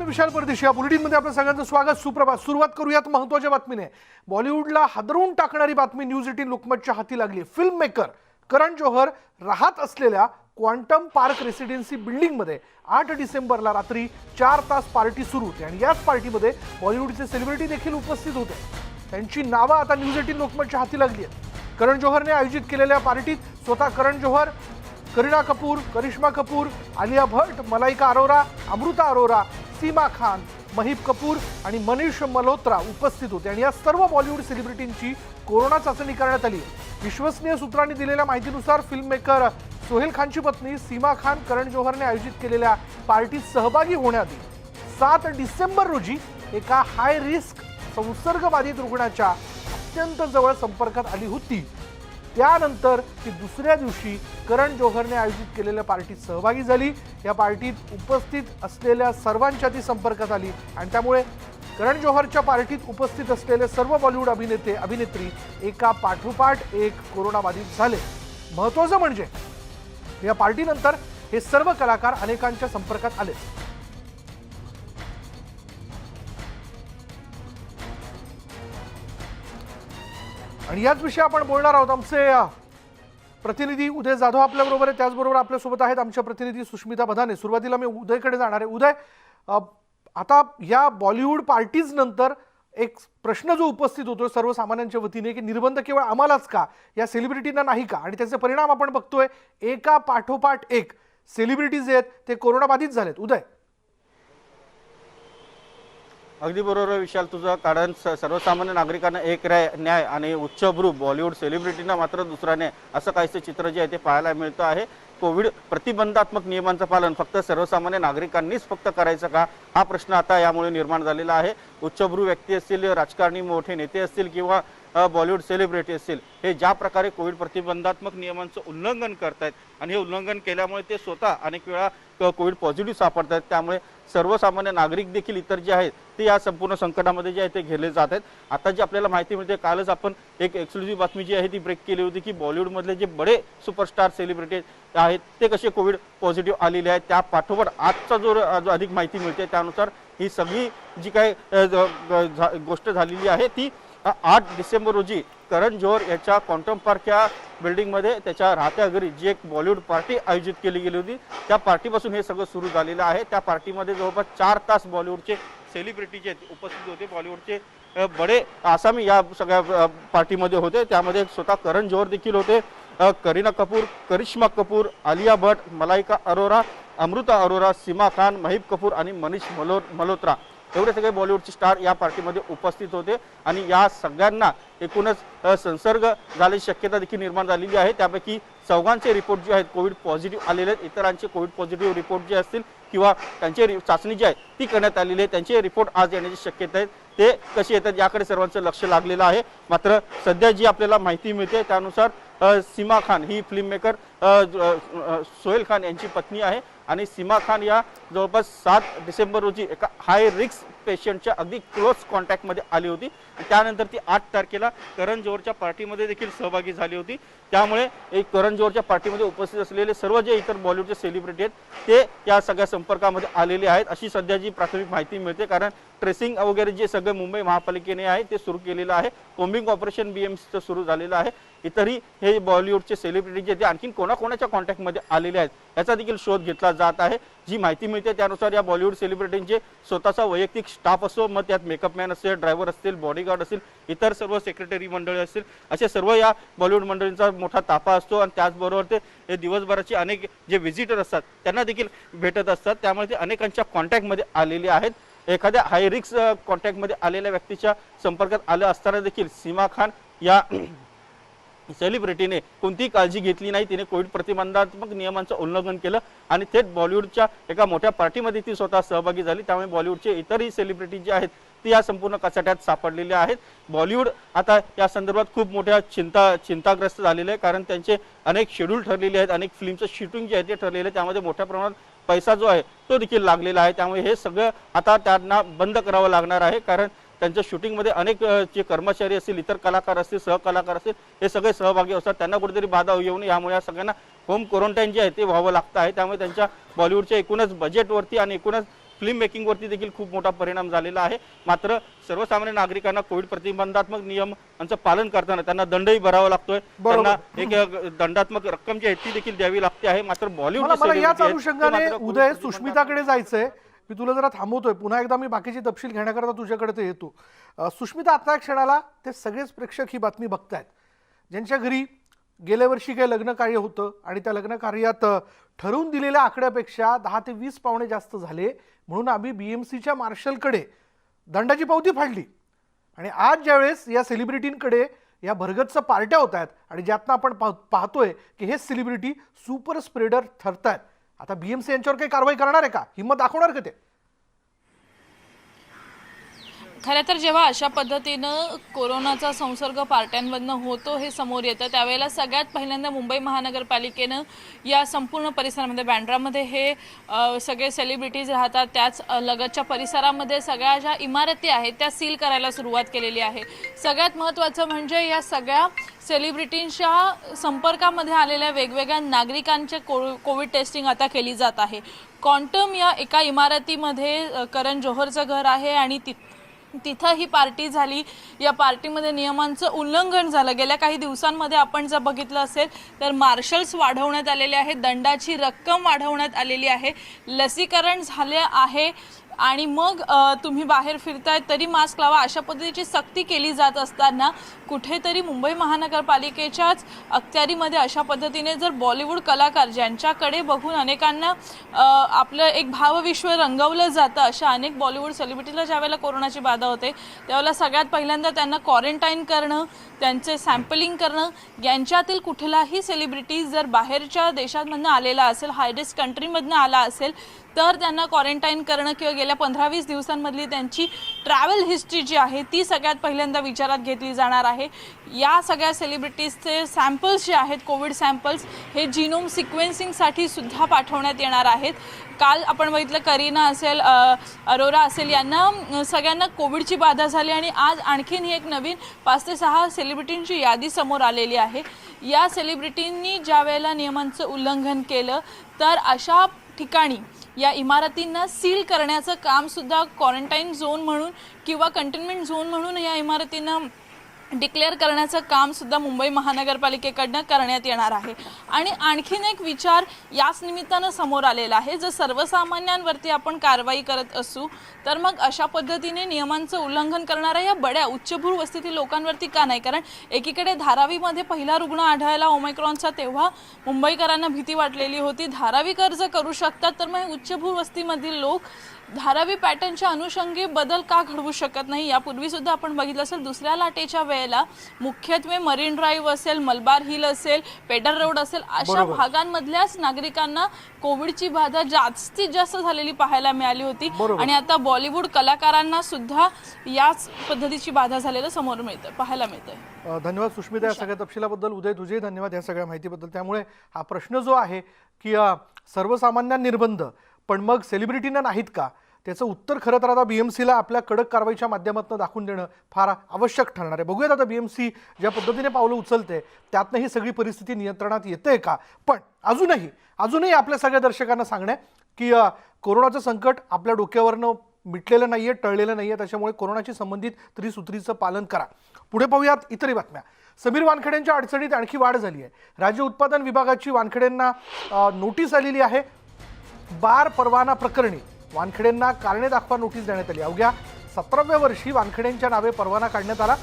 मी विशाल परदेशी. या बुलेटिनमध्ये आपलं सगळ्यांचं स्वागत. सुप्रभात. सुरुवात करूयात महत्त्वाच्या बातमीने. बॉलिवूडला हादरवून टाकणारी बातमी न्यूज 18 लोकमतच्या हाती लागली. फिल्म मेकर करण जोहर राहत असलेल्या क्वांटम पार्क रेसिडेन्सी बिल्डिंगमध्ये 8 डिसेंबरला रात्री 4 तास पार्टी सुरू होती आणि याच पार्टीमध्ये बॉलिवूडचे सेलिब्रिटी देखील उपस्थित होते. त्यांची नावं आता न्यूज 18 लोकमतच्या हाती लागली आहेत. करण जोहरने आयोजित केलेल्या पार्टीत स्वतः करण जोहर, करीना कपूर, करिश्मा कपूर, आलिया भट्ट, मलाइका अरोरा, अमृता अरोरा, सीमा खान, महिब कपूर आणि मनीष मल्होत्रा उपस्थित होते आणि या सर्व बॉलिवूड सेलिब्रिटींची कोरोना चाचणी करण्यात आली. विश्वसनीय सूत्रांनी दिलेल्या माहितीनुसार फिल्म मेकर सोहेल खानची पत्नी सीमा खान करण जोहरने आयोजित केलेल्या पार्टीत सहभागी होण्याआधी 7 डिसेंबर रोजी एका हाय रिस्क संसर्गबाधित रुग्णाच्या अत्यंत जवळ संपर्कात आली होती. त्यानंतर ती दुसऱ्या दिवशी करण जोहरने आयोजित केलेल्या पार्टीत सहभागी झाली. या पार्टीत उपस्थित असलेल्या सर्वांच्या ती संपर्कात आली आणि त्यामुळे करण जोहरच्या पार्टीत उपस्थित असलेले सर्व बॉलिवूड अभिनेते अभिनेत्री एका पाठोपाठ एक कोरोनाबाधित झाले. महत्त्वाचं म्हणजे या पार्टीनंतर हे सर्व कलाकार अनेकांच्या संपर्कात आले. आणि याच विषयी आपण बोलणार आहोत. आमचे प्रतिनिधी उदय जाधव आपल्याबरोबर आहे. त्याचबरोबर आपल्यासोबत आहेत आमच्या प्रतिनिधी सुष्मिता बधाने. सुरुवातीला मी उदयकडे जाणार आहे. उदय, आता या बॉलिवूड पार्टीज नंतर एक प्रश्न जो उपस्थित होतो सर्वसामान्यांच्या वतीने की निर्बंध केवळ आम्हालाच का, या सेलिब्रिटींना नाही का? आणि त्याचे परिणाम आपण बघतोय. एका पाठोपाठ एक सेलिब्रिटीज आहेत ते कोरोनाबाधित झालेत. उदय, अगदी बरोबर विशाल तुझं. कारण सर्वसामान्य नागरिकांना एक न्याय आणि उच्चभ्रू बॉलिवूड सेलिब्रिटींना मात्र दुसरा न्याय, असं काहीसं चित्र जे आहे ते पाहायला मिळतं आहे. कोविड प्रतिबंधात्मक नियमांचं पालन फक्त सर्वसामान्य नागरिकांनीच फक्त करायचं का, हा प्रश्न आता यामुळे निर्माण झालेला आहे. उच्चभ्रू व्यक्ती असतील, राजकारणी मोठे नेते असतील किंवा बॉलिवूड सेलिब्रिटी असतील, हे ज्या प्रकारे कोविड प्रतिबंधात्मक नियमांचं उल्लंघन करतायत आणि हे उल्लंघन केल्यामुळे ते स्वतः अनेक वेळा कोविड पॉझिटिव्ह सापडत आहेत. त्यामुळे सर्वसामान्य नागरिक देखील इतर जे आहेत ते या संपूर्ण संकटामध्ये जे आहे ते घेरले जात आहेत. आता जी आपल्याला माहिती मिळते, कालच आपण एक एक्सक्लुझिव्ह बातमी जी आहे ती ब्रेक केली होती की बॉलिवूडमधले जे बडे सुपरस्टार सेलिब्रिटी आहेत ते कसे कोविड पॉझिटिव्ह आलेले आहेत. त्या पाठोपाठ आजचा जो अधिक माहिती मिळते त्यानुसार ही सगळी जी काही गोष्ट झालेली आहे ती 8 डिसेंबर रोजी करण जोहर याच्या क्वांटम पार्क या बिल्डिंगमध्ये त्याच्या राहत्या घरी जी एक बॉलिवूड पार्टी आयोजित केली गेली होती त्या पार्टीपासून हे सगळं सुरू झालेलं आहे. त्या पार्टीमध्ये जवळपास 4 तास बॉलिवूडचे सेलिब्रिटी जे उपस्थित होते. बॉलिवूडचे बडे आसामी या सगळ्या पार्टीमध्ये होते. त्यामध्ये स्वतः करण जोहर देखील होते, करीना कपूर, करिश्मा कपूर, आलिया भट्ट, मलाइका अरोरा, अमृता अरोरा, सीमा खान, महिब कपूर आणि मनीष मल्होत्रा एवढे सगळे बॉलिवूडचे स्टार या पार्टीमध्ये उपस्थित होते. आणि या सगळ्यांना एकूणच संसर्ग झाल्याची शक्यता देखील निर्माण झालेली आहे. त्यापैकी 4 रिपोर्ट जे आहेत कोविड पॉझिटिव्ह आलेले आहेत. इतरांचे कोविड पॉझिटिव्ह रिपोर्ट जे असतील किंवा त्यांची चाचणी जी आहे ती करण्यात आलेली आहे, त्यांचे रिपोर्ट आज येण्याची शक्यता आहे. ते कसे येतात याकडे सर्वांचं लक्ष लागलेलं आहे. मात्र सध्या जी आपल्याला माहिती मिळते त्यानुसार सीमा खान ही फिल्म मेकर सोहेल खान यांची पत्नी आहे आणि सीमा खान या जवळपास 7 डिसेंबर रोजी एका हाय रिस्क पेशंटच्या अगदी क्लोज कॉन्टॅक्टमध्ये आली होती. त्यानंतर ती 8 तारखेला करण जोहरच्या पार्टीमध्ये देखील सहभागी झाली होती. त्यामुळे करण जोहरच्या पार्टीमध्ये उपस्थित असलेले सर्व जे इतर बॉलिवूडचे सेलिब्रिटी आहेत ते या सगळ्या संपर्कामध्ये आलेले आहेत अशी सध्या जी प्राथमिक माहिती मिळते. कारण ट्रेसिंग वगैरे जे सगळं मुंबई महापालिकेने आहे ते सुरू केलेलं आहे. कोम्बिंग ऑपरेशन BMCचं सुरू झालेलं आहे. इतरही हे बॉलिवूडचे सेलिब्रिटी जे ते आणखीन कोणाकोणाच्या कॉन्टॅक्टमध्ये आलेले आहेत याचा देखील शोध घेतला जात आहे. जी माहिती मिळते त्यानुसार या बॉलिवूड सेलिब्रिटींचे स्वतःचा वैयक्तिक स्टाफ असो, मग त्यात मेकअप मॅन असेल, ड्रायव्हर असतील, बॉडीगार्ड असतील, इतर सर्व सेक्रेटरी मंडळी असतील, असे सर्व या बॉलिवूड मंडळींचा मोठा ताफा असतो. आणि त्याचबरोबर ते हे दिवसभराचे अनेक जे व्हिजिटर असतात त्यांना देखील भेटत असतात. त्यामुळे ते अनेकांच्या कॉन्टॅक्टमध्ये आलेले आहेत. एखाद्या हाय रिस्क कॉन्टॅक्टमध्ये आलेल्या व्यक्तीच्या संपर्कात आलं असताना देखील सीमा खान या सेलिब्रिटीने कोणतीही काळजी घेतली नाही. तिने कोविड प्रतिबंधात्मक नियमांचं उल्लंघन केलं आणि थेट बॉलिवूडच्या एका मोठ्या पार्टीमध्ये ती स्वतः सहभागी झाली. त्यामुळे बॉलिवूडचे इतरही सेलिब्रिटी जे आहेत ती या संपूर्ण कचाट्यात सापडलेले आहेत. बॉलिवूड आता या संदर्भात खूप मोठ्या चिंताग्रस्त झालेले आहे. कारण त्यांचे अनेक शेड्यूल ठरलेले आहेत, अनेक फिल्मचं शूटिंग जे आहे ते ठरलेलं आहे. त्यामध्ये मोठ्या प्रमाणात पैसा जो आहे तो देखील लागलेला आहे. त्यामुळे हे सगळं आता त्यांना बंद करावं लागणार आहे. कारण त्यांच्या शूटिंगमध्ये अनेक जे कर्मचारी असतील, इतर कलाकार असतील, सहकलाकार असतील, हे सगळे सहभागी असतात. त्यांना कुठेतरी बाधा येऊ नये यामुळे या सगळ्यांना होम क्वारंटाईन जे आहे ते व्हावं लागतं आहे. त्यामुळे त्यांच्या बॉलिवूडच्या एकूणच बजेटवरती आणि एकूणच फिल्म मेकिंगवरती देखील खूप मोठा परिणाम झालेला आहे। मात्र सर्वसामान्य नागरिकांना कोविड प्रतिबंधात्मक नियमांचं पालन करताना त्यांना दंडही भरावा लागतोय, त्यांना एक दंडात्मक रक्कम जी आहे ती देखील द्यावी लागते आहे। मात्र बॉलिवूड मला याच अनुषंगाने उदय सुष्मिताकडे जायचंय, मी तुला जरा थांबवतोय, पुन्हा एकदा मी बाकीचे तपशील घेण्याकरता तुझ्याकडे ते येतो। सुष्मिता, आता क्षणाला ते सगळेच प्रेक्षक ही बातमी बघतायत ज्यांच्या घरी गेल्या वर्षी काही लग्न कार्य होतं आणि त्या लग्न कार्यात ठरवून दिलेल्या आकड्यापेक्षा 10 ते 20 पाहुणे जास्त झाले, म्हणून आम्ही बीएमसीच्या मार्शलकडे दंडाची पावती फाडली। आणि आज ज्यावेळेस या सेलिब्रिटींकडे या भरगच्च पार्ट्या होत आहेत आणि ज्यातनं आपण पाहतोय की हे सेलिब्रिटी सुपर स्प्रेडर ठरतायत, आता बीएमसी यांच्यावर काही कारवाई करणार आहे का, हिंमत दाखवणार का ते? खरं तर जेव्हा अशा पद्धतीनं कोरोनाचा संसर्ग पार्ट्यांमधनं होतो हे समोर येतं, त्यावेळेला सगळ्यात पहिल्यांदा मुंबई महानगरपालिकेनं या संपूर्ण परिसरामध्ये बँड्रामध्ये हे सगळे सेलिब्रिटीज राहतात, त्याच लगतच्या परिसरामध्ये सगळ्या ज्या इमारती आहेत त्या सील करायला सुरुवात केलेली आहे। सगळ्यात महत्त्वाचं म्हणजे या सगळ्या सेलिब्रिटींच्या संपर्कामध्ये आलेल्या वेगवेगळ्या नागरिकांचे कोविड टेस्टिंग आता केली जात आहे। क्वांटम या एका इमारतीमध्ये करण जोहरचं घर आहे आणि तिथं ही पार्टी झाली। या पार्टीमध्ये नियमांचं उल्लंघन झालं। गेल्या काही दिवसांमध्ये आपण जर बघितलं असेल तर मार्शल्स वाढवण्यात आलेले आहेत, दंडाची रक्कम वाढवण्यात आलेली आहे, लसीकरण झाले आहे आणि मग तुम्ही बाहेर फिरताय तरी मास्क लावा अशा पद्धतीची सक्ती केली जात असताना कुठेतरी मुंबई महानगरपालिकेच्याच अखत्यारीमध्ये अशा पद्धतीने जर बॉलिवूड कलाकार ज्यांच्याकडे बघून अनेकांना आपलं एक भावविश्व रंगवलं जातं, अशा अनेक बॉलिवूड सेलिब्रिटीला ज्यावेळेला कोरोनाची बाधा होते त्यावेळेला सगळ्यात पहिल्यांदा त्यांना क्वारंटाईन करणं, त्यांचे सॅम्पलिंग करणं, यांच्यातील कुठलाही सेलिब्रिटी जर बाहेरच्या देशांमधनं आलेला असेल, हाय रिस्क कंट्रीमधनं आला असेल तर त्यांना क्वारंटाईन करणं किंवा गेल्या 15-20 दिवसांमधली त्यांची ट्रॅव्हल हिस्ट्री जी आहे ती सगळ्यात पहिल्यांदा विचारात घेतली जाणार आहे। या सगळ्या सेलिब्रिटीजचे सॅम्पल्स जे आहेत कोविड सॅम्पल्स हे जीनोम सिक्वेन्सिंगसाठी सुद्धा पाठवण्यात येणार आहेत। काल आपण बघितलं करीना असेल, अरोरा असेल, यांना सगळ्यांना कोविडची बाधा झाली आणि आज आणखीन ही एक नवीन 5 ते 6 सेलिब्रिटींची यादी समोर आलेली आहे। या सेलिब्रिटींनी ज्या वेळेला नियमांचं उल्लंघन केलं तर अशा ठिकाणी या इमारतींना सील करण्याचं काम सुद्धा क्वारंटाईन झोन म्हणून किंवा कंटेनमेंट झोन म्हणून या इमारतींना डिक्लेअर करण्याचं काम सुद्धा मुंबई महानगरपालिकेकडनं करण्यात येणार आहे। आणि आणखीन एक विचार याच निमित्तानं समोर आलेला आहे, जर सर्वसामान्यांवरती आपण कारवाई करत असू तर मग अशा पद्धतीने नियमांचं उल्लंघन करणाऱ्या या बड्या उच्चभ्रू वस्तीतील लोकांवरती का नाही? कारण एकीकडे धारावीमध्ये पहिला रुग्ण आढळला ओमिक्रॉनचा, तेव्हा मुंबईकरांना भीती वाटलेली होती, धारावीकर जर करू शकतात तर मग उच्चभ्रू वस्तीमधील लोक धारावी पॅटर्नच्या अनुषंगी बदल का घडवू शकत नाही? यापूर्वी सुद्धा आपण बघितलं असेल दुसऱ्या लाटेच्या वेळेला मुख्यत्वे मरीन ड्राईव्ह असेल, मलबार हिल असेल, पेडर रोड असेल अशा भागांमधल्याच नागरिकांना कोविडची बाधा जास्तीत जास्त झालेली पाहायला मिळाली होती आणि आता बॉलिवूड कलाकारांना सुद्धा याच पद्धतीची बाधा झालेलं समोर पाहायला मिळतंय। धन्यवाद सुष्मिता या सगळ्या तपशिलाबद्दल। उदय तुझे धन्यवाद या सगळ्या माहितीबद्दल। त्यामुळे हा प्रश्न जो आहे की सर्वसामान्य निर्बंध पण मग सेलिब्रिटींना नाहीत का, त्याचं उत्तर खरं तर आता बीएमसीला आपल्या कडक कारवाईच्या माध्यमातून दाखवून देणं फार आवश्यक ठरणार आहे। बघूयात आता बीएमसी ज्या पद्धतीने पावलं उचलते त्यातनं ही सगळी परिस्थिती नियंत्रणात येते का। पण अजूनही आपल्या सगळ्या दर्शकांना सांगणं की कोरोनाचं संकट आपल्या डोक्यावरनं मिटलेलं नाहीये, टळलेलं नाहीये, त्याच्यामुळे कोरोनाशी संबंधित त्रिसूत्रीचं पालन करा। पुढे पाहूयात इतरही बातम्या। समीर वानखेडेंच्या अडचणीत आणखी वाढ झाली आहे। राज्य उत्पादन विभागाची वानखेडेंना नोटीस आलेली आहे। बार परवाना प्रकरणी वानखेडेंना कारणे दाखवा नोटीस देण्यात आली। अवघ्या 17व्या वर्षी वानखेडेंच्या नावे परवाना काढण्यात आला।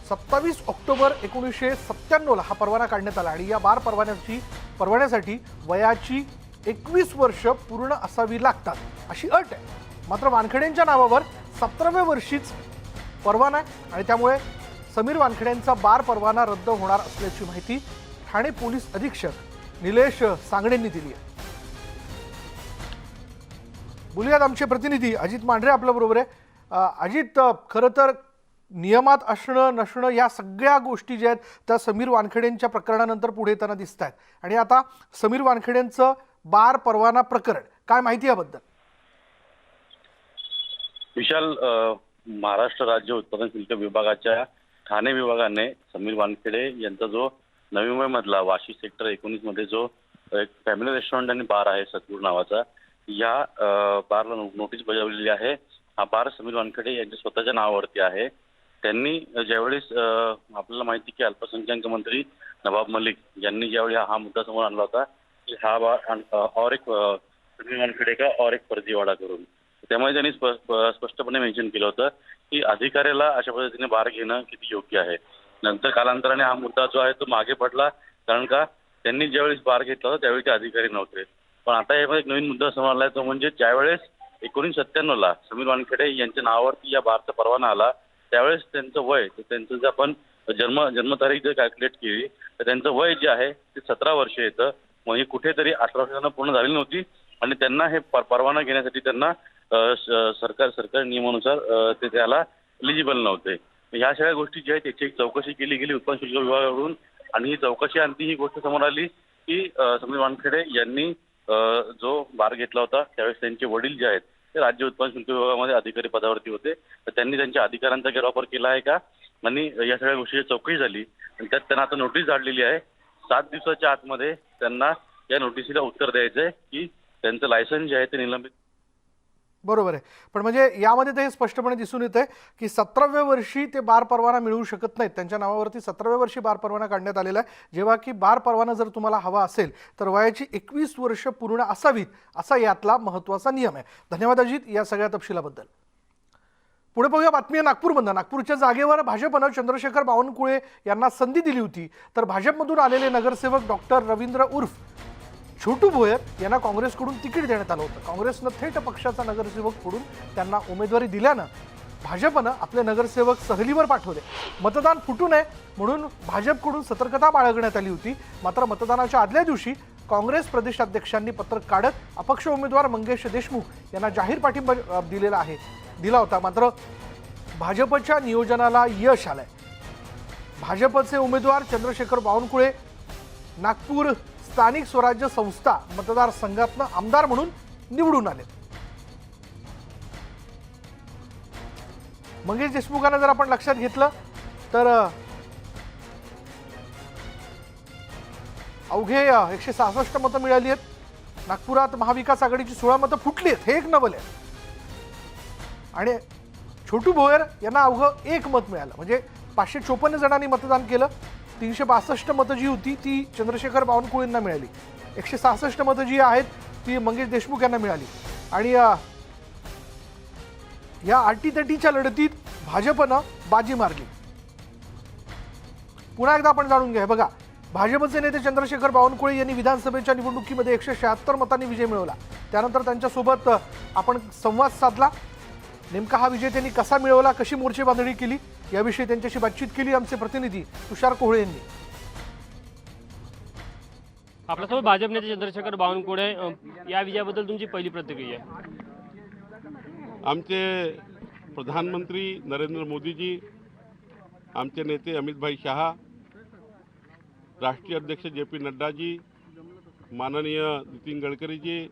27 ऑक्टोबर 1997ला हा परवाना काढण्यात आला आणि या बार परवान्यासाठी वयाची 21 वर्ष पूर्ण असावी लागतात अशी अट आहे। मात्र वानखेडेंच्या नावावर 17व्या वर्षीच परवाना आहे आणि त्यामुळे समीर वानखेडेंचा बार परवाना रद्द होणार असल्याची माहिती ठाणे पोलीस अधीक्षक निलेश सांगणेंनी दिली आहे। बोलूयात आमचे प्रतिनिधी अजित मांढरे आपल्या बरोबर आहे। अजित, खरं तर नियमात असणं नसणं या सगळ्या गोष्टी ज्या आहेत त्या समीर वानखेडेंच्या प्रकरणानंतर पुढे येताना दिसत आहेत आणि आता समीर वानखेडेंचं बार परवाना प्रकरण, काय माहिती याबद्दल? विशाल, महाराष्ट्र राज्य उत्पादन शुल्क विभागाच्या ठाणे विभागाने समीर वानखेडे यांचा जो नवी मुंबई मधला वाशी सेक्टर 19 मध्ये जो एक फॅमिली रेस्टॉरंट आणि बार आहे सतगुरू नावाचा, या बारला नोटीस बजावलेली आहे. हा बार समीर वानखेडे यांच्या स्वतःच्या नावावरती आहे. त्यांनी ज्यावेळेस आपल्याला माहिती की अल्पसंख्याक मंत्री नवाब मलिक यांनी ज्यावेळी हा मुद्दा समोर आणला होता की हा बार और एक समीर वानखेडे का और एक फर्जीवाडा करून, त्यामुळे त्यांनी स्पष्टपणे मेन्शन केलं होतं की अधिकाऱ्याला अशा पद्धतीने बार घेणं किती योग्य आहे. नंतर कालांतराने हा मुद्दा जो आहे तो मागे पडला, कारण का त्यांनी ज्यावेळेस बार घेतला होता त्यावेळी ते अधिकारी नव्हते. पण आता यामध्ये एक नवीन मुद्दा समोर आलाय, तो म्हणजे ज्यावेळेस 1997ला समीर वानखेडे यांच्या नावावरती या बारचा परवाना आला त्यावेळेस त्यांचं वय, त्यांचं जर आपण जन्मतारीख जर कॅल्क्युलेट केली तर त्यांचं वय जे आहे ते 17 वर्ष येतं. म्हणजे कुठेतरी 18 वर्षांना पूर्ण झालेली नव्हती आणि त्यांना हे परवाना घेण्यासाठी त्यांना सरकारी नियमानुसार ते त्याला एलिजिबल नव्हते. ह्या सगळ्या गोष्टी ज्या आहेत त्याची एक चौकशी केली गेली उत्पन्न शुल्क विभागाकडून आणि ही चौकशी अंती ही गोष्ट समोर आली की समीर वानखेडे यांनी जो बार घेतला होता त्यावेळेस त्यांचे वडील जे आहेत ते राज्य उत्पन्न शुल्क विभागामध्ये अधिकारी पदावरती होते. तर त्यांनी त्यांच्या अधिकारांचा गैरवापर केला आहे का आणि या सगळ्या गोष्टीची चौकशी झाली आणि त्यात त्यांना आता नोटीस धाडलेली आहे. 7 दिवसाच्या आतमध्ये त्यांना या नोटिसीला उत्तर द्यायचं आहे की त्यांचं लायसन्स जे आहे ते निलंबित. बरोबर आहे. पण म्हणजे यामध्ये ते हे स्पष्टपणे दिसून येते की 17व्या वर्षी ते बार परवाना मिळवू शकत नाहीत. त्यांच्या नावावरती 17व्या वर्षी बार परवाना काढण्यात आलेला आहे, जेव्हा की बार परवाना जर तुम्हाला हवा असेल तर वयाची 21 वर्ष पूर्ण असावीत, असा यातला महत्त्वाचा नियम आहे. धन्यवाद अजित या सगळ्या तपशिलाबद्दल. पुढे पाहूया बातमी आहे नागपूरमधून. नागपूरच्या जागेवर भाजपनं चंद्रशेखर बावनकुळे यांना संधी दिली होती, तर भाजपमधून आलेले नगरसेवक डॉक्टर रवींद्र उर्फ छोटू भोयर यांना काँग्रेसकडून तिकीट देण्यात आलं होतं. काँग्रेसनं थेट पक्षाचा नगरसेवक फोडून त्यांना उमेदवारी दिल्यानं भाजपनं आपले नगरसेवक सहलीवर पाठवले. मतदान फुटू नये म्हणून भाजपकडून सतर्कता बाळगण्यात आली होती. मात्र मतदानाच्या आदल्या दिवशी काँग्रेस प्रदेशाध्यक्षांनी पत्रक काढत अपक्ष उमेदवार मंगेश देशमुख यांना जाहीर पाठिंबा दिला होता. मात्र भाजपच्या नियोजनाला यश आलंय. भाजपचे उमेदवार चंद्रशेखर बावनकुळे नागपूर स्थानिक स्वराज्य संस्था मतदारसंघातनं आमदार म्हणून निवडून आले. मंगेश देशमुखांना जर आपण लक्षात घेतलं तर अवघे 166 मतं मिळाली आहेत. नागपुरात महाविकास आघाडीची 16 मतं फुटली आहेत, हे एक नवल आहे. आणि छोटू भोयर यांना अवघं 1 मत मिळालं. म्हणजे 554 जणांनी मतदान केलं. 362 मतं जी होती ती चंद्रशेखर बावनकुळेंना मिळाली. 166 मतं जी आहेत ती मंगेश देशमुख यांना मिळाली. आणि या अटीतटीच्या लढतीत भाजपनं बाजी मारली. पुन्हा एकदा आपण जाणून घ्या. बघा, भाजपचे नेते चंद्रशेखर बावनकुळे यांनी विधानसभेच्या निवडणुकीमध्ये 176 मतांनी विजय मिळवला. त्यानंतर त्यांच्यासोबत आपण संवाद साधला. नेमका हा विजय त्यांनी कसा मिळवला, कशी मोर्चे बांधणी केली, याविषयी त्यांच्याशी बातचीत केली आमचे प्रतिनिधी तुषार कोहळे यांनी. आपल्यासोबत भाजप नेते चंद्रशेखर बावनकुळे, या विजयाबद्दल तुमची पहिली प्रतिक्रिया. आमचे प्रधानमंत्री नरेंद्र मोदीजी, आमचे नेते अमित शहा, राष्ट्रीय अध्यक्ष JP नड्डाजी, माननीय नितीन गडकरीजी,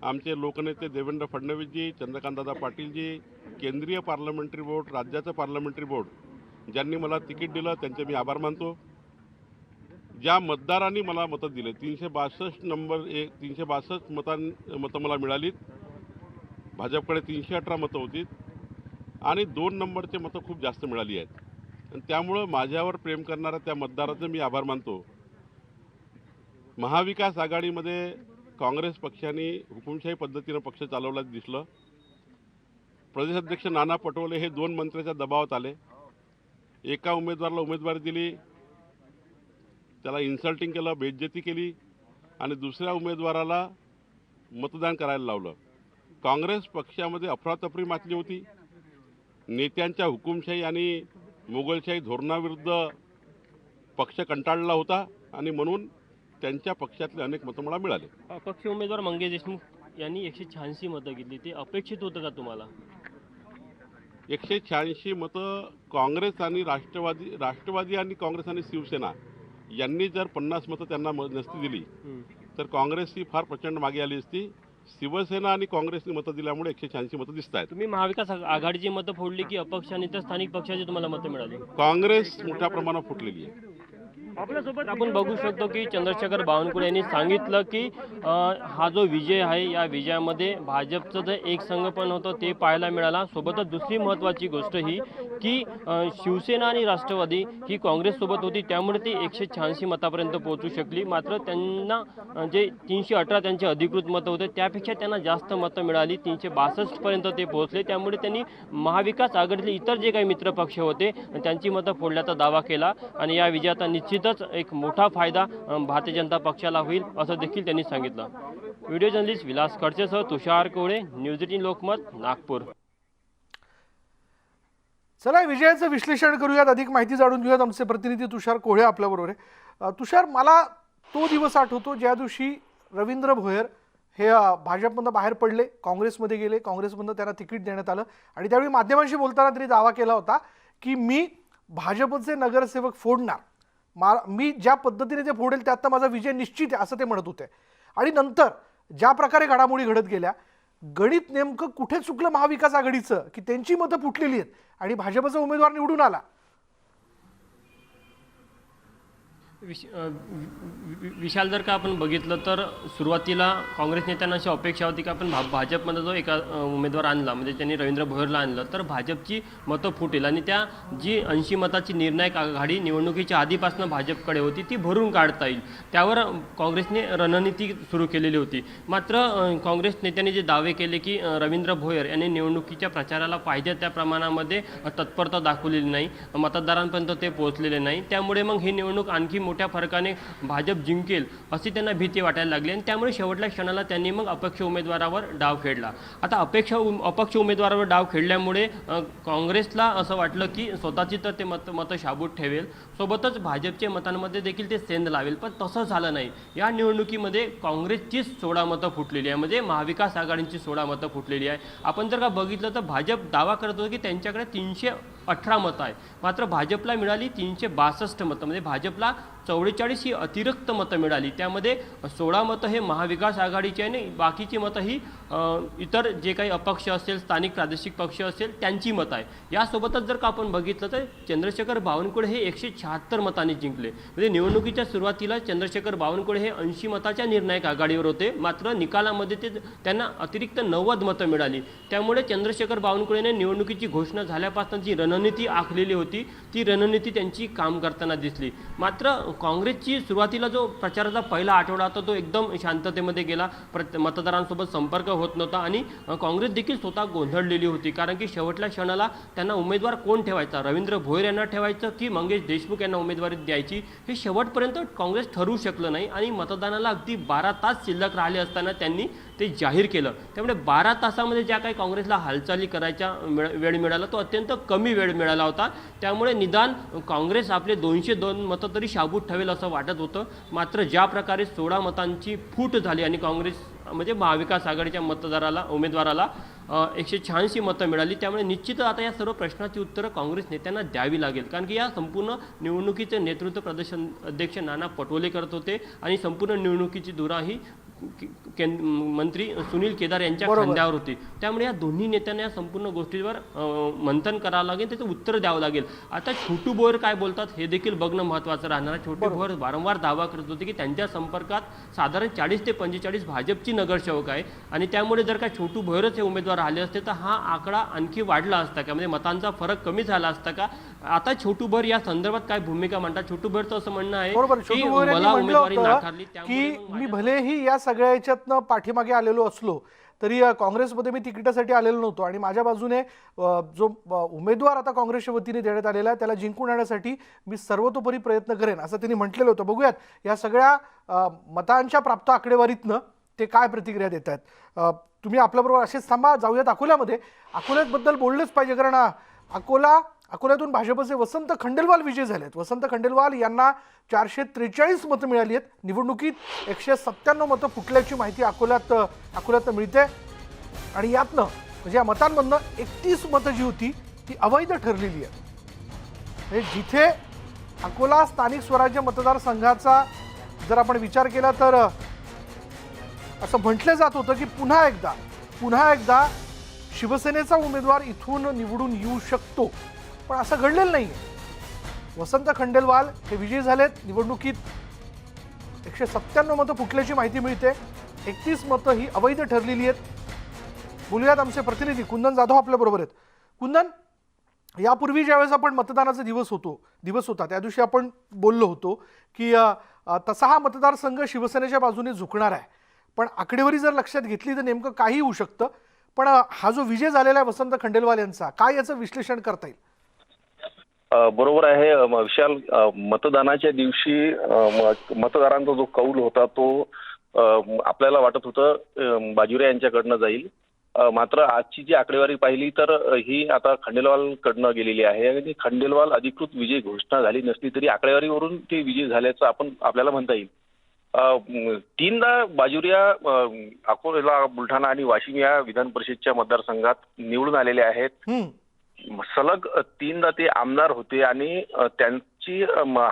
आमचे लोकनेते देवेंद्र फडणवीसजी, चंद्रकांतदादा पाटीलजी, केंद्रीय पार्लमेंटरी बोर्ड, राज्याचं पार्लमेंटरी बोर्ड ज्यांनी मला तिकीट दिलं त्यांचे मी आभार मानतो. ज्या मतदारांनी मला मतं दिले 362 मतं मला मिळालीत. भाजपकडे 318 मतं होती आणि 2 नंबरचे मतं खूप जास्त मिळाली आहेत. आणि त्यामुळं माझ्यावर प्रेम करणाऱ्या त्या मतदाराचे मी आभार मानतो. महाविकास आघाडीमध्ये काँग्रेस पक्षाने हुकुमशाही पद्धतीनं पक्ष चालवला दिसलं. प्रदेशाध्यक्ष नाना पटोले हे 2 मंत्र्याच्या दबावात आले. एका उमेदवाराला उमेदवारी दिली, त्याला इन्सल्टिंग केलं, बेइज्जती केली आणि दुसऱ्या उमेदवाराला मतदान करायला लावलं. काँग्रेस पक्षामध्ये अफरातफरी माजली होती. नेत्यांच्या हुकुमशाही आणि मोगलशाही धोरणाविरुद्ध पक्ष कंटाळला होता आणि म्हणून त्यांच्या पक्षातले अनेक मतं मला मिळाले. अपक्ष उमेदवार मंगेश देशमुख यांनी 186 मतं घेतली. ते अपेक्षित होतं का तुम्हाला? 186 मतं काँग्रेस आणि राष्ट्रवादी आणि काँग्रेस आणि शिवसेना यांनी जर 50 मतं त्यांना नसती दिली तर काँग्रेस ही फार प्रचंड मागे आली असती. शिवसेना आणि काँग्रेसने मतं दिल्यामुळे 186 मतं दिसत आहेत. तुम्ही महाविकास आघाडीची मतं फोडली की अपक्ष आणि तर स्थानिक पक्षाची तुम्हाला मतं मिळाली? काँग्रेस मोठ्या प्रमाणात फुटलेली आहे. आपल्यासोबत आपण बघू शकतो की चंद्रशेखर बावनकुळे यांनी सांगितलं की हा जो विजय आहे या विजयामध्ये भाजपचं जे एक संघ पण होतं ते पाहायला मिळाला. सोबतच दुसरी महत्त्वाची गोष्ट ही की शिवसेना आणि राष्ट्रवादी ही काँग्रेससोबत होती, त्यामुळे ती 186 मतापर्यंत पोहोचू शकली. मात्र त्यांना जे 318 त्यांचे अधिकृत मतं होते त्यापेक्षा त्यांना जास्त मतं मिळाली, 362 पर्यंत ते पोहोचले. त्यामुळे त्यांनी महाविकास आघाडीतले इतर जे काही मित्रपक्ष होते त्यांची मतं फोडल्याचा दावा केला आणि या विजयाचा निश्चितच एक मोठा फायदा भारतीय जनता पक्षाला होईल असं देखील त्यांनी सांगितलं. व्हिडिओ जर्नलिस्ट विलास खडसेसह तुषार कोळे, न्यूज 18 लोकमत, नागपूर. चला विजयाचं विश्लेषण करूयात, अधिक माहिती जाणून घेऊयात. आमचे प्रतिनिधी तुषार कोळे आपल्याबरोबर आहे. तुषार, मला तो दिवस आठवतो ज्या दिवशी रवींद्र भोयर हे भाजपमधून बाहेर पडले, काँग्रेसमध्ये गेले, काँग्रेसमधून त्यांना तिकीट देण्यात आलं आणि त्यावेळी माध्यमांशी बोलताना त्यांनी दावा केला होता की मी भाजपचे नगरसेवक फोडणार, मी ज्या पद्धतीने ते फोडेल त्यात माझा विजय निश्चित आहे असं ते म्हणत होते. आणि नंतर ज्या प्रकारे घडामोडी घडत गेल्या, गणित नेमकं कुठे चुकलं महाविकास आघाडीचं की त्यांची मतं फुटलेली आहेत आणि भाजपचा उमेदवार निवडून आला? विशाल, जर का आपण बघितलं तर सुरुवातीला काँग्रेस नेत्यांना अशी अपेक्षा होती की आपण भाजपमध्ये जो एका उमेदवार आणला, म्हणजे त्यांनी रवींद्र भोयरला आणलं, तर भाजपची मतं फुटेल आणि त्या जी 80 मताची निर्णायक आघाडी निवडणुकीच्या आधीपासून भाजपकडे होती ती भरून काढता येईल, त्यावर काँग्रेसने रणनीती सुरू केलेली होती. मात्र काँग्रेस नेत्यांनी जे दावे केले की रवींद्र भोयर यांनी निवडणुकीच्या प्रचाराला पाहिजे त्या प्रमाणामध्ये तत्परता दाखवलेली नाही, मतदारांपर्यंत ते पोहोचलेले नाही, त्यामुळे मग ही निवडणूक आणखी मोठ्या फरकाने भाजप जिंकेल अशी त्यांना भीती वाटायला लागली आणि त्यामुळे शेवटच्या क्षणाला त्यांनी मग अपक्ष उमेदवारावर डाव खेळला. आता अपक्ष उमेदवारावर डाव खेळल्यामुळे काँग्रेसला असं वाटलं की स्वतःची तर ते मतं शाबूत ठेवेल, सोबतच भाजपच्या मतांमध्ये देखील ते सेंध लावेल, पण तसं झालं नाही. या निवडणुकीमध्ये काँग्रेसचीच 16 मतं फुटलेली आहे, म्हणजे महाविकास आघाडींची 16 मतं फुटलेली आहे. आपण जर का बघितलं तर भाजप दावा करत होतं की त्यांच्याकडे 318 मतं आहे, मात्र भाजपला मिळाली 362 मतं, म्हणजे भाजपला 44 ही अतिरिक्त मतं मिळाली. त्यामध्ये 16 मतं हे महाविकास आघाडीची आहे आणि बाकीची मतं ही इतर जे काही अपक्ष असेल, स्थानिक प्रादेशिक पक्ष असेल त्यांची मतं आहे. यासोबतच जर का आपण बघितलं तर चंद्रशेखर बावनकुळे हे 176 मतांनी जिंकले. म्हणजे निवडणुकीच्या सुरुवातीला चंद्रशेखर बावनकुळे हे 80 मताच्या निर्णायक आघाडीवर होते, मात्र निकालामध्ये त्यांना अतिरिक्त 90 मतं मिळाली. त्यामुळे चंद्रशेखर बावनकुळेने निवडणुकीची घोषणा झाल्यापासून जी रणनीती आखलेली होती ती रणनीती त्यांची काम करताना दिसली. मात्र काँग्रेसची सुरुवातीला जो प्रचाराचा पहिला आठवडा होता तो एकदम शांततेमध्ये गेला, मतदारांसोबत संपर्क होत नव्हता आणि काँग्रेस देखील स्वतः गोंधळलेली होती, कारण की शेवटच्या क्षणाला त्यांना उमेदवार कोण ठेवायचा, रवींद्र भोयर यांना ठेवायचं की मंगेश देशमुख यांना उमेदवारी द्यायची, हे शेवटपर्यंत काँग्रेस ठरवू शकलं नाही आणि मतदानाला अगदी 12 तास शिल्लक राहिले असताना त्यांनी ते जाहीर केलं. त्यामुळे 12 तासामध्ये ज्या काही काँग्रेसला हालचाली करायचा वेळ मिळाला तो अत्यंत कमी वेळ मिळाला होता. त्यामुळे निदान काँग्रेस आपले 202 मतं तरी शाबूत ठेवेल असं वाटत होतं. मात्र ज्या प्रकारे 16 मतांची फूट झाली आणि काँग्रेस म्हणजे महाविकास आघाडीच्या उमेदवाराला 186 मतं मिळाली, त्यामुळे निश्चितच आता या सर्व प्रश्नाची उत्तरं काँग्रेस नेत्यांना द्यावी लागेल, कारण की या संपूर्ण निवडणुकीचे नेतृत्व प्रदेश अध्यक्ष नाना पटोले करत होते आणि संपूर्ण निवडणुकीची धुरा ही मंत्री सुनील केदार यांच्या खांद्यावर होती. त्यामुळे या दोन्ही नेत्यांना या संपूर्ण गोष्टीवर मंथन करावं लागेल, त्याचं उत्तर द्यावं लागेल. आता छोटू भोयर काय बोलतात हे देखील बघणं महत्त्वाचं राहणार आहे. छोटू भोयर वारंवार दावा करत होते की त्यांच्या संपर्कात साधारण 40 ते 45 भाजपची नगरसेवक आहे आणि त्यामुळे जर का छोटू भोयरच हे उमेदवार आले असते तर हा आकडा आणखी वाढला असता का, म्हणजे मतांचा फरक कमी झाला असता का. आता छोटू भोयर या संदर्भात काय भूमिका मांडतात? छोटू भोयरचं असं म्हणणं आहे की मला उमेदवारी नाकारली, की मी भलेही या सगळ्या याच्यातनं पाठीमागे आलेलो असलो तरी काँग्रेसमध्ये मी तिकिटासाठी आलेलो नव्हतो आणि माझ्या बाजूने जो उमेदवार आता काँग्रेसच्या वतीने देण्यात आलेला आहे त्याला जिंकून आणण्यासाठी मी सर्वतोपरी प्रयत्न करेन असं त्यांनी म्हटलेलं होतं. बघूयात या सगळ्या मतांच्या प्राप्त आकडेवारीतनं ते काय प्रतिक्रिया देत आहेत. तुम्ही आपल्याबरोबर असेच थांबा, जाऊयात अकोल्यामध्ये. अकोल्याबद्दल बोललंच पाहिजे, कारण अकोल्यातून भाजपचे वसंत खंडेलवाल विजय झालेत. वसंत खंडेलवाल यांना 443 मतं मिळाली आहेत. निवडणुकीत 197 मतं फुटल्याची माहिती अकोल्यात मिळते आणि यातनं म्हणजे या मतांमधनं 31 मतं जी होती ती अवैध ठरलेली आहे. म्हणजे जिथे अकोला स्थानिक स्वराज्य मतदारसंघाचा जर आपण विचार केला तर असं म्हटलं जात होतं की पुन्हा एकदा शिवसेनेचा उमेदवार इथून निवडून येऊ शकतो, पण असं घडलेलं नाही. वसंत खंडेलवाल हे विजयी झालेत. निवडणुकीत 197 मतं फुटल्याची माहिती मिळते. 31 मतं ही अवैध ठरलेली आहेत. बोलूयात आमचे प्रतिनिधी कुंदन जाधव आपल्या बरोबर आहेत. कुंदन, यापूर्वी ज्यावेळेस आपण मतदानाचा दिवस होता त्या दिवशी आपण बोललो होतो की तसा हा मतदारसंघ शिवसेनेच्या बाजूने झुकणार आहे, पण आकडेवारी जर लक्षात घेतली तर नेमकं काही होऊ शकतं. पण हा जो विजय झालेला आहे वसंत खंडेलवाल यांचा, काय याचं विश्लेषण करता येईल? बरोबर आहे विशाल. मतदानाच्या दिवशी मतदारांचा जो कौल होता तो आपल्याला वाटत होतं बाजुरे यांच्याकडनं जाईल. मात्र आजची जी आकडेवारी पाहिली तर ही आता खंडेलवालकडनं गेलेली आहे आणि खंडेलवाल अधिकृत विजय घोषणा झाली नसली तरी आकडेवारीवरून ते विजय झाल्याचं आपल्याला म्हणता येईल. 3दा बाजुरिया अकोला, बुलढाणा आणि वाशिम या विधान परिषदच्या मतदारसंघात निवडून आलेले आहेत. सलग 3दा ते आमदार होते आणि त्यांची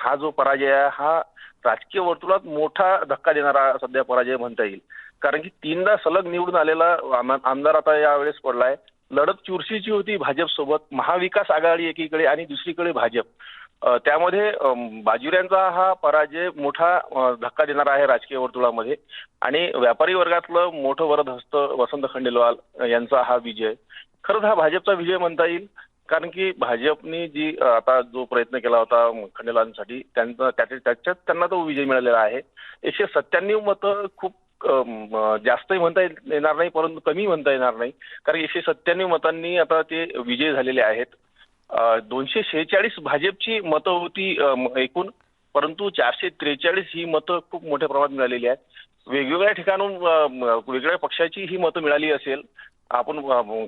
हा जो पराजय आहे हा राजकीय वर्तुळात मोठा धक्का देणारा सध्या पराजय म्हणता येईल. कारण की 3दा सलग निवडून आलेला आमदार आता यावेळेस पडलाय. लढत चुरशीची होती भाजप सोबत. महाविकास आघाडी एकीकडे आणि दुसरीकडे भाजप. त्यामध्ये बाजुऱ्यांचा हा पराजय मोठा धक्का देणारा आहे राजकीय वर्तुळामध्ये आणि व्यापारी वर्गातलं मोठं वरदहस्त वसंत खंडेलवाल यांचा हा विजय. खरंच हा भाजपचा विजय म्हणता येईल, कारण की भाजपने जी आता जो प्रयत्न केला होता खंडेलवालांसाठी त्याच्यात त्यांना तो विजय मिळालेला आहे. 197 मतं खूप जास्तही म्हणता येणार नाही, परंतु कमी म्हणता येणार नाही, कारण 197 मतांनी आता ते विजय झालेले आहेत. 246 भाजपची मतं होती एकूण, परंतु 443 ही मतं खूप मोठ्या प्रमाणात मिळालेली आहेत. वेगवेगळ्या ठिकाणून वेगवेगळ्या पक्षाची ही मतं मिळाली असेल. आपण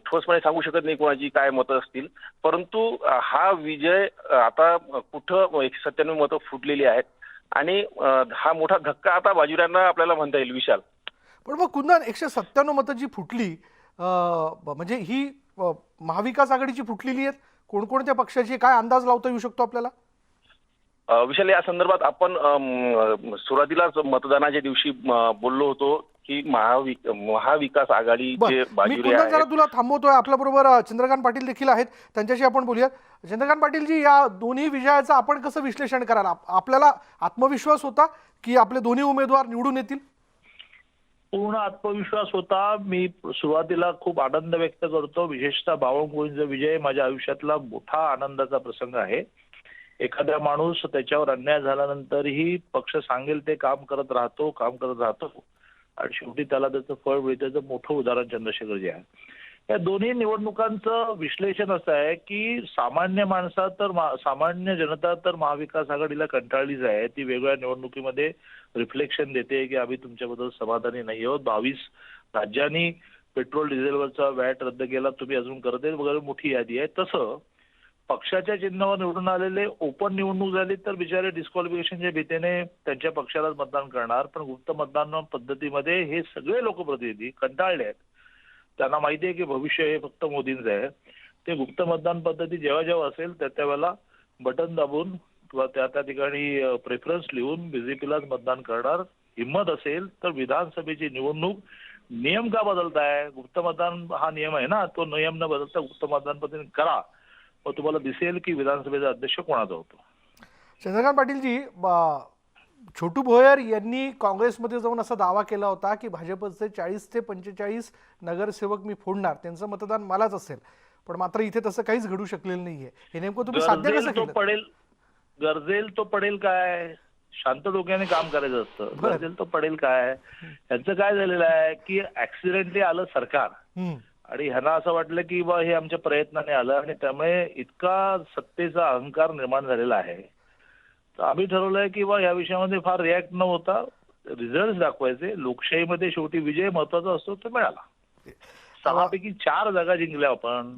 ठोसपणे सांगू शकत नाही कोणाची काय मतं असतील, परंतु हा विजय आता कुठं 197 मतं फुटलेली आहेत आणि हा मोठा धक्का आता बाजुऱ्यांना आपल्याला म्हणता येईल विशाल. पण मग कुंदन, 197 मतं जी फुटली म्हणजे ही महाविकास आघाडीची फुटलेली आहेत, कोणकोणत्या पक्षाची, काय अंदाज लावता येऊ शकतो आपल्याला? विशाल, या संदर्भात आपण सुरुवातीलाच मतदानाच्या दिवशी बोललो होतो की महाविकास आघाडी जे बाजुरे आहेत. जरा तुला थांबवतोय. आपल्या बरोबर चंद्रकांत पाटील देखील आहेत, त्यांच्याशी आपण बोलूयात. चंद्रकांत पाटीलजी, या दोन्ही विजयाचं आपण कसं विश्लेषण कराल? आपल्याला आत्मविश्वास होता की आपले दोन्ही उमेदवार निवडून येतील? पूर्ण आत्मविश्वास होता. मी सुरुवातीला खूप आनंद व्यक्त करतो. विशेषतः बावनकुळेंचा विजय माझ्या आयुष्यातला मोठा आनंदाचा प्रसंग आहे. एखादा माणूस त्याच्यावर अन्याय झाल्यानंतरही पक्ष सांगेल ते काम करत राहतो आणि शेवटी त्याला त्याचं फळ मिळतं. मोठं उदाहरण चंद्रशेखरजी आहे. या दोन्ही निवडणुकांचं विश्लेषण असं आहे की सामान्य जनता तर महाविकास आघाडीला कंटाळलीच आहे. ती वेगवेगळ्या निवडणुकीमध्ये रिफ्लेक्शन देते की आम्ही तुमच्याबद्दल समाधानी नाही आहोत. 22 राज्यांनी पेट्रोल डिझेलवरचा वॅट रद्द केला, तुम्ही अजून करते वगैरे मोठी यादी आहे. तसं पक्षाच्या चिन्हावर निवडून आलेले ओपन निवडणूक झाली तर बिचारे डिस्क्वालिफिकेशनच्या भीतीने त्यांच्या पक्षालाच मतदान करणार. पण गुप्त मतदान पद्धतीमध्ये हे सगळे लोकप्रतिनिधी कंटाळले आहेत. त्यांना माहिती आहे की भविष्य हे फक्त मोदींचं आहे. ते गुप्त मतदान पद्धती जेव्हा जेव्हा असेल त्या वेळेला बटन दाबून किंवा त्या ठिकाणी प्रेफरन्स लिहून बीजेपीलाच मतदान करणार. हिंमत असेल तर विधानसभेची निवडणूक नियम का बदलताय? गुप्त मतदान हा नियम आहे ना, तो नियम न बदलता गुप्त मतदान पद्धतीने करा, मग तुम्हाला दिसेल की विधानसभेचा अध्यक्ष कोणाचा होतो. चंद्रकांत पाटीलजी, छोटू भोयर यांनी काँग्रेसमध्ये जाऊन असा दावा केला होता की भाजपचे 40 ते 45 नगरसेवक मी फोडणार, त्यांचं मतदान मलाच असेल. पण मात्र इथे तसं काहीच घडू शकलेलं नाहीये. हे नेमकं तुम्ही साध्य कसं केलं? गरजेल तो पडेल काय? शांत डोक्याने काम करायचं असतं. गरजेल तो पडेल काय? यांचं काय झालेलं आहे की ऍक्सिडेंटली आलं सरकार आणि ह्यांना असं वाटलं की बा हे आमच्या प्रयत्नाने आलं आणि त्यामुळे इतका सत्तेचा अहंकार निर्माण झालेला आहे. तर आम्ही ठरवलंय की बा या विषयामध्ये फार रिॲक्ट न होता रिझल्ट दाखवायचे. लोकशाहीमध्ये शेवटी विजय महत्वाचा असतो, तो मिळाला. 6 पैकी 4 जागा जिंकल्या आपण.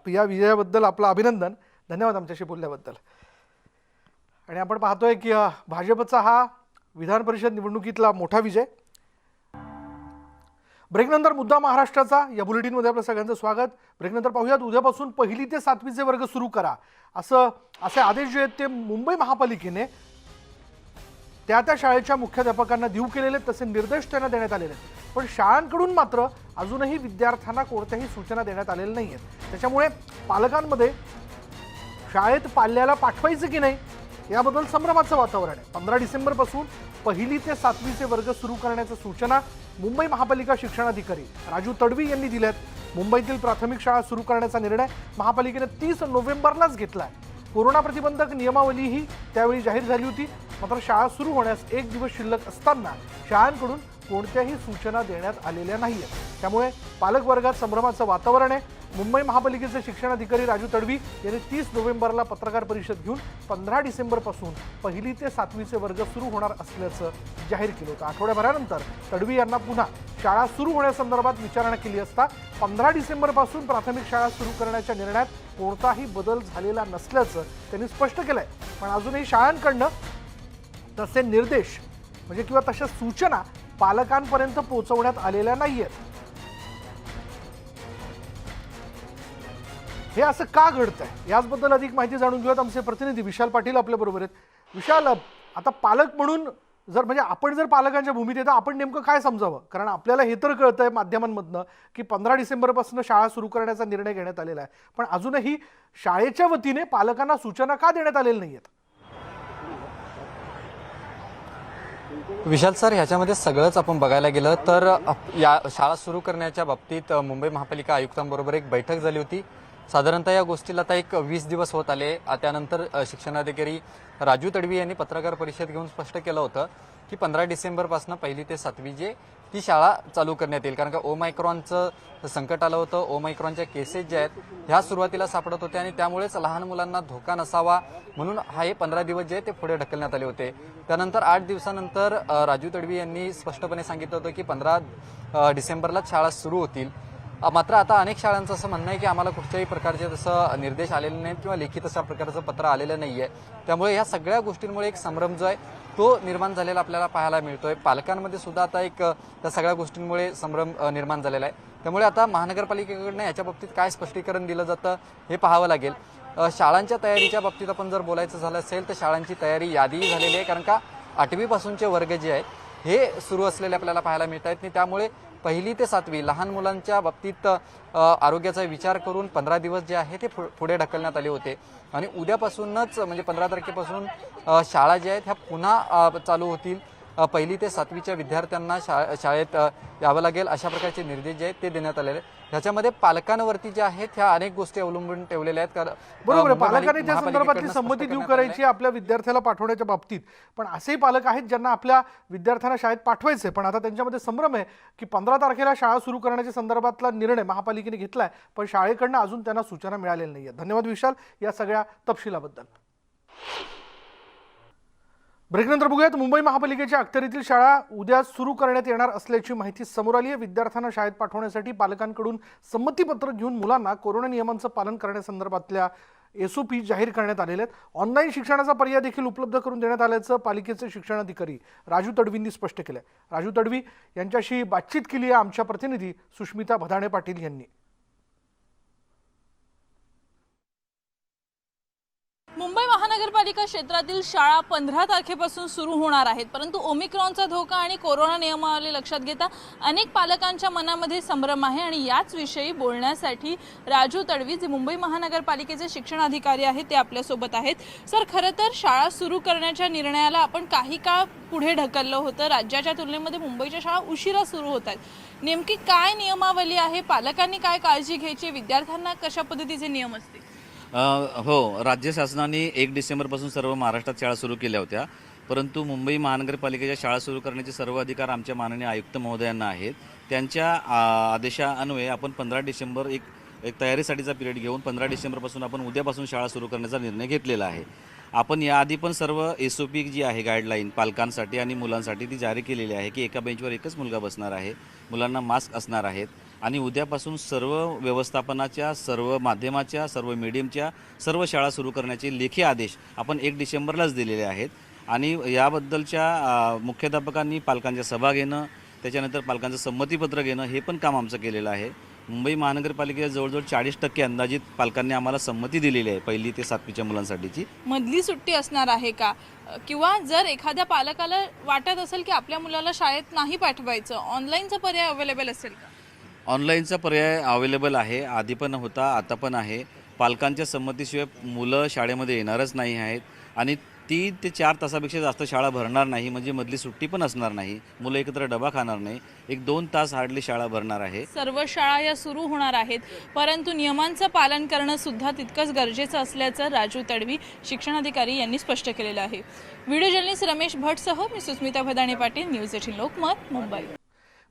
या विजयाबद्दल आपलं अभिनंदन. धन्यवाद आमच्याशी बोलल्याबद्दल. आणि आपण पाहतोय की भाजपचा हा विधान परिषद निवडणुकीतला मोठा विजय. ब्रेकनंतर मुद्दा महाराष्ट्राचा या बुलेटिनमध्ये आपलं सगळ्यांचं स्वागत. ब्रेकनंतर पाहूयात, उद्यापासून 1ली ते 7वीचे वर्ग सुरू करा असे आदेश जे आहेत ते मुंबई महापालिकेने त्या शाळेच्या मुख्याध्यापकांना देऊ केलेले, तसे निर्देश त्यांना देण्यात आलेले आहेत. पण शाळांकडून मात्र अजूनही विद्यार्थ्यांना कोणत्याही सूचना देण्यात आलेल्या नाही आहेत. त्याच्यामुळे पालकांमध्ये शाळेत पाल्याला पाठवायचं की नाही याबद्दल संभ्रमाचं वातावरण आहे. 15 डिसेंबरपासून 1ली ते 7वीचे वर्ग सुरू करण्याच्या सूचना मुंबई महापालिका शिक्षणाधिकारी राजू तडवी यांनी दिल्यात. मुंबईतील प्राथमिक शाळा सुरू करण्याचा निर्णय महापालिकेने 30 नोव्हेंबरलाच घेतला आहे. कोरोना प्रतिबंधक नियमावलीही त्यावेळी जाहीर झाली होती. मात्र शाळा सुरू होण्यास 1 दिवस शिल्लक असताना शाळांकडून कोणत्याही सूचना देण्यात आलेल्या नाहीत. त्यामुळे पालक वर्गात संभ्रमाचं वातावरण आहे. मुंबई महापालिकेचे शिक्षणाधिकारी राजू तडवी यांनी 30 नोव्हेंबरला पत्रकार परिषद घेऊन 15 डिसेंबरपासून 1ली ते 7वीचे वर्ग सुरू होणार असल्याचं जाहीर केलं होतं. आठवड्याभरानंतर तडवी यांना पुन्हा शाळा सुरू होण्यासंदर्भात विचारणा केली असता 15 डिसेंबरपासून प्राथमिक शाळा सुरू करण्याच्या निर्णयात कोणताही बदल झालेला नसल्याचं त्यांनी स्पष्ट केलंय. पण अजूनही शाळांकडनं तसे निर्देश म्हणजे किंवा तशा सूचना पालकांपर्यंत पोहोचवण्यात आलेल्या नाहीयेत. हे असं का घडतंय याचबद्दल अधिक माहिती जाणून घेऊयात. आमचे प्रतिनिधी विशाल पाटील आपल्या बरोबर आहेत. विशाल, आता पालक म्हणून म्हणजे आपण जर पालकांच्या भूमिकेत तर आपण नेमकं काय समजावं? कारण आपल्याला हे तर कळतंय माध्यमांमधनं की 15 डिसेंबरपासून शाळा सुरू करण्याचा निर्णय घेण्यात आलेला आहे, पण अजूनही शाळेच्या वतीने पालकांना सूचना का देण्यात आलेल्या नाहीयेत? विशाल सर, ह्याच्यामध्ये सगळंच आपण बघायला गेलं तर या शाळा सुरू करण्याच्या बाबतीत मुंबई महापालिका आयुक्तांबरोबर एक बैठक झाली होती. साधारणतः या गोष्टीला आता एक 20 दिवस होत आले. त्यानंतर शिक्षणाधिकारी राजू तडवी यांनी पत्रकार परिषद घेऊन स्पष्ट केलं होतं की 15 डिसेंबरपासून 1ली ते 7वी ती शाळा चालू करण्यात येईल. कारण का ओमायक्रॉनचं संकट आलं होतं. ओमायक्रॉनच्या केसेस ज्या आहेत ह्या सुरुवातीला सापडत होत्या आणि त्यामुळेच लहान मुलांना धोका नसावा म्हणून हे 15 दिवस जे ते पुढे ढकलण्यात आले होते. त्यानंतर 8 दिवसानंतर राजू तडवी यांनी स्पष्टपणे सांगितलं होतं की 15 डिसेंबरलाच शाळा सुरू होतील. मात्र आता अनेक शाळांचं असं म्हणणं आहे की आम्हाला कुठच्याही प्रकारचे तसं निर्देश आलेले नाहीत किंवा लेखी तशा प्रकारचं पत्र आलेलं नाही आहे. त्यामुळे ह्या सगळ्या गोष्टींमुळे एक संभ्रम जो आहे तो निर्माण झालेला आपल्याला पाहायला मिळतोय. पालकांमध्ये सुद्धा आता एक त्या सगळ्या गोष्टींमुळे संभ्रम निर्माण झालेला आहे. त्यामुळे आता महानगरपालिकेकडनं याच्या बाबतीत काय स्पष्टीकरण दिलं जातं हे पाहावं लागेल. शाळांच्या तयारीच्या बाबतीत आपण जर बोलायचं झालं असेल तर शाळांची तयारी यादीही झालेली आहे. कारण का 8वी पासूनचे वर्ग जे आहेत हे सुरू असलेले आपल्याला पाहायला मिळत आहेत. त्यामुळे 1ली ते 7वी लहान मुलांच्या बाबतीत आरोग्याचा विचार करून 15 दिवस जे आहे ते पुढे ढकलण्यात आले होते आणि उद्यापासूनच म्हणजे 15 तारखेपासून शाळा ज्या आहेत ह्या पुन्हा चालू होतील. 1ली ते 7वीच्या विद्यार्थ्यांना शाळेत यावं लागेल अशा प्रकारचे निर्देश जे आहेत ते देण्यात आलेले. ह्याच्यामध्ये पालकांवरती ज्या आहेत ह्या अनेक गोष्टी अवलंबून ठेवलेल्या आहेत. बरोबर आहे, पालकांनी त्या संदर्भातली संमती देऊ करायची आपल्या विद्यार्थ्याला पाठवण्याच्या बाबतीत. पण असेही पालक आहेत ज्यांना आपल्या विद्यार्थ्यांना शाळेत पाठवायचे, पण आता त्यांच्यामध्ये संभ्रम आहे की 15 तारखेला शाळा सुरू करण्याच्या संदर्भातला निर्णय महापालिकेने घेतलाय, पण शाळेकडनं अजून त्यांना सूचना मिळालेल्या नाहीये. धन्यवाद विशाल या सगळ्या तपशिलाबद्दल. ब्रेकनंतर बघूयात मुंबई महापालिकेच्या अखत्यारीतील शाळा उद्या सुरू करण्यात येणार असल्याची माहिती समोर आली आहे. विद्यार्थ्यांना शाळेत पाठवण्यासाठी पालकांकडून संमतीपत्र घेऊन मुलांना कोरोना नियमांचं पालन करण्यासंदर्भातल्या SOP जाहीर करण्यात आलेले आहेत. ऑनलाईन शिक्षणाचा पर्याय देखील उपलब्ध करून देण्यात आल्याचं पालिकेचे शिक्षणाधिकारी राजू तडवींनी स्पष्ट केलंय. राजू तडवी यांच्याशी बातचीत केली आहे आमच्या प्रतिनिधी सुष्मिता भदाणे पाटील यांनी. मुंबई महानगरपालिका क्षेत्रातील शाळा 15 तारखेपासून सुरू होणार आहेत, परंतु ओमिक्रॉनचा धोका आणि कोरोना नियमावली लक्षात घेता अनेक पालकांच्या मनामध्ये संभ्रम आहे आणि याच विषयी बोलण्यासाठी राजू तडवी जे मुंबई महानगरपालिकेचे शिक्षणाधिकारी आहेत ते आपल्यासोबत आहेत. सर, खरं तर शाळा सुरू करण्याच्या निर्णयाला आपण काही काळ पुढे ढकललं होतं. राज्याच्या तुलनेमध्ये मुंबईच्या शाळा उशिरा सुरू होत आहेत. नेमकी काय नियमावली आहे? पालकांनी काय काळजी घ्यायची? विद्यार्थ्यांना कशा पद्धतीचे नियम असतील? हो, राज्य शासनाने 1 डिसेंबरपासून सर्व महाराष्ट्रात शाळा सुरू केल्या होत्या, परंतु मुंबई महानगरपालिकेच्या शाळा सुरू करण्याचे सर्व अधिकार आमच्या माननीय आयुक्त महोदयांना आहेत. त्यांच्या आदेशान्वये आपण 15 डिसेंबर एक तयारीसाठीचा पिरियड घेऊन 15 डिसेंबरपासून आपण उद्यापासून शाळा सुरू करण्याचा निर्णय घेतलेला आहे. आपण याआधी पण सर्व SOP जी आहे गाईडलाईन पालकांसाठी आणि मुलांसाठी ती जारी केलेली आहे की एका बेंचवर एकच मुलगा बसणार आहे, मुलांना मास्क असणार आहेत आणि उद्यापासून सर्व व्यवस्थापनाच्या, सर्व माध्यमाच्या, सर्व मीडियमच्या सर्व शाळा सुरू करण्याचे लेखी आदेश आपण 1 डिसेंबरलाच दिलेले आहेत. आणि याबद्दलच्या मुख्याध्यापकांनी पालकांच्या सभा घेणं, त्याच्यानंतर पालकांचं संमतीपत्र घेणं हे पण काम आमचं केलेलं आहे. मुंबई महानगरपालिकेच्या जवळजवळ 40% अंदाजित पालकांनी आम्हाला संमती दिलेली आहे 1ली ते 7वीच्या मुलांसाठीची. मधली सुट्टी असणार आहे का? किंवा जर एखाद्या पालकाला वाटत असेल की आपल्या मुलाला शाळेत नाही पाठवायचं, ऑनलाईनचा पर्याय अवेलेबल असेल का? ऑनलाईनचा पर्याय अवेलेबल आहे, आधी पण होता, आता पण आहे. पालकांच्या संमतीशिवाय मुलं शाळेमध्ये येणारच नाही आहेत आणि 3 ते 4 तासापेक्षा जास्त शाळा भरणार नाही, म्हणजे मधली सुट्टी पण असणार नाही, मुलं एकत्र डबा खाणार नाही, 1-2 तास हार्डली शाळा भरणार आहे. सर्व शाळा या सुरू होणार आहेत, परंतु नियमांचं पालन करणं सुद्धा तितकंच गरजेचं असल्याचं राजू तडवी शिक्षणाधिकारी यांनी स्पष्ट केलेलं आहे. व्हिडिओ जर्नलिस्ट रमेश भटसह मी सुस्मिता भदाणे पाटील, न्यूज 18 लोकमत, मुंबई.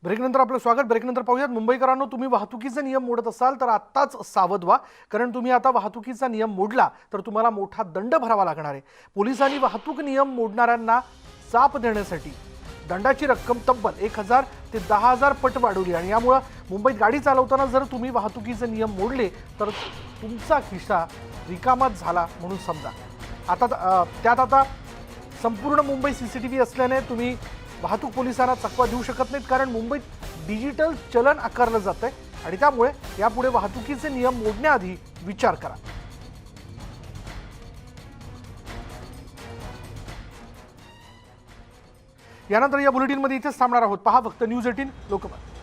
ब्रेकनंतर आपलं स्वागत. ब्रेकनंतर पाहूयात, मुंबईकरांनो, तुम्ही वाहतुकीचे नियम मोडत असाल तर आत्ताच सावध व्हा, कारण तुम्ही आता वाहतुकीचा नियम मोडला तर तुम्हाला मोठा दंड भरावा लागणार आहे. पोलिसांनी वाहतूक नियम मोडणाऱ्यांना चाप देण्यासाठी दंडाची रक्कम तब्बल 1,000 ते 10,000 पट वाढवली आणि यामुळे मुंबईत गाडी चालवताना जर तुम्ही वाहतुकीचे नियम मोडले तर तुमचा खिसा रिकामाच झाला म्हणून समजा. आता संपूर्ण मुंबई CCTV असल्याने तुम्ही वाहतूक पोलिसांना चकवा देऊ शकत नाहीत, कारण मुंबईत डिजिटल चलन आकारलं जातंय आणि त्यामुळे यापुढे वाहतुकीचे नियम मोडण्याआधी विचार करा. यानंतर या बुलेटिनमध्ये इथेच थांबणार आहोत. पहा फक्त न्यूज 18 लोकमत.